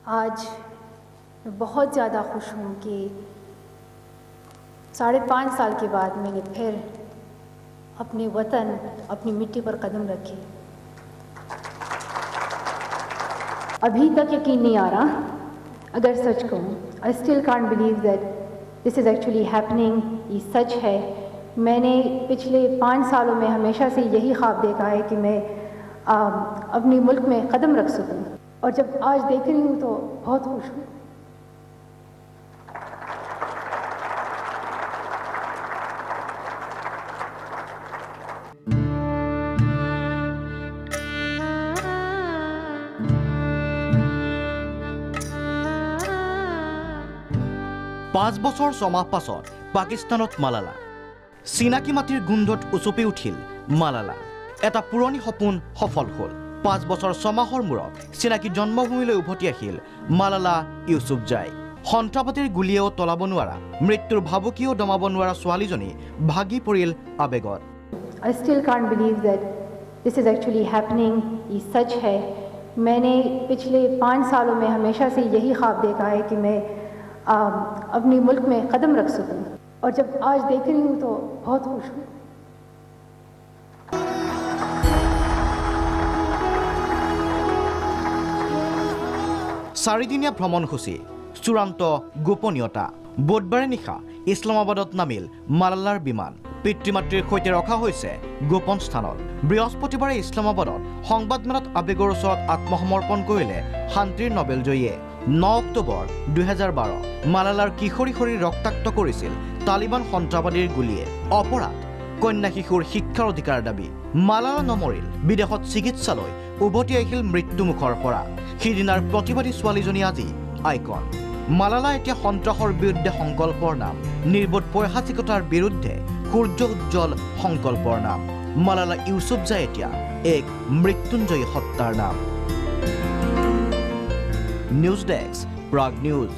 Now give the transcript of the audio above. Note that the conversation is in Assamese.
आज मैं बहुत ज़्यादा खुश हूँ कि 5.5 साल के बाद मैंने फिर अपने वतन, अपनी मिट्टी पर कदम रखे। अभी तक यकीन नहीं आ रहा, अगर सच कहूँ, I still can't believe that this is actually happening. ये सच है। मैंने पिछले 5 सालों में हमेशा से यही ख्वाब देखा है कि मैं अपने मुल्क में कदम रख सकूँ, और जब आज देख रही हूँ तो बहुत खुश हूँ। पाँच बছৰ 6 মাহ পাছত পাকিস্তানত মালালা চিনাকি মাটিৰ গুন্ধত উচপি উঠিল মালালা। এটা পুৰণি সপোন সফল হ'ল। 5 বছৰ 6 মাহৰ মূৰত চিনাকি জন্মভূমিলৈ উভতি আহিল মালালা ইউছুফজাই। সন্ত্ৰাসবাদীৰ গুলীয়েও তলাব নোৱাৰা, মৃত্যুৰ ভাবুকিও দমাব নোৱাৰা ছোৱালীজনী ভাগি পৰিল আবেগত। I still can't believe that this is actually happening। ये सच है। मैंने पिछले 5 सालों में हमेशा से यही ख्वाब देखा है कि मैं अपने मुल्क में कदम रख सकूं, और जब आज देख रही हूँ तो बहुत खुश हूँ। চাৰিদিনীয়া ভ্ৰমণসূচী, চূড়ান্ত গোপনীয়তা। বুধবাৰে নিশা ইছলামাবাদত নামিল মালালাৰ বিমান। পিতৃ-মাতৃৰ সৈতে ৰখা হৈছে গোপন স্থানত। বৃহস্পতিবাৰে ইছলামাবাদত সংবাদমেলত আবেগৰ ওচৰত আত্মসমৰ্পণ কৰিলে শান্তিৰ নোবেলজয়ীয়ে। 9 অক্টোবৰ 2012 মালালাৰ কিশোৰী শৰীৰ ৰক্তাক্ত কৰিছিল তালিবান সন্ত্ৰাসবাদীৰ গুলীয়ে। অপৰাধ কন্যা শিশুৰ শিক্ষাৰ অধিকাৰ দাবী। মালালা নমৰিল, বিদেশত চিকিৎসালয় উভতি আহিল মৃত্যুমুখৰ পৰা। সিদিনাৰ প্ৰতিবাদী ছোৱালীজনী আজি আইকন। মালালা এতিয়া সন্ত্ৰাসৰ বিৰুদ্ধে সংকল্পৰ নাম, নিৰ্বোধ পৈশাচিকতাৰ বিৰুদ্ধে সূৰ্য উজ্জ্বল সংকল্পৰ নাম। মালালা ইউছুফজাই এতিয়া এক মৃত্যুঞ্জয়ী সত্তাৰ নাম। News desk, Prag news.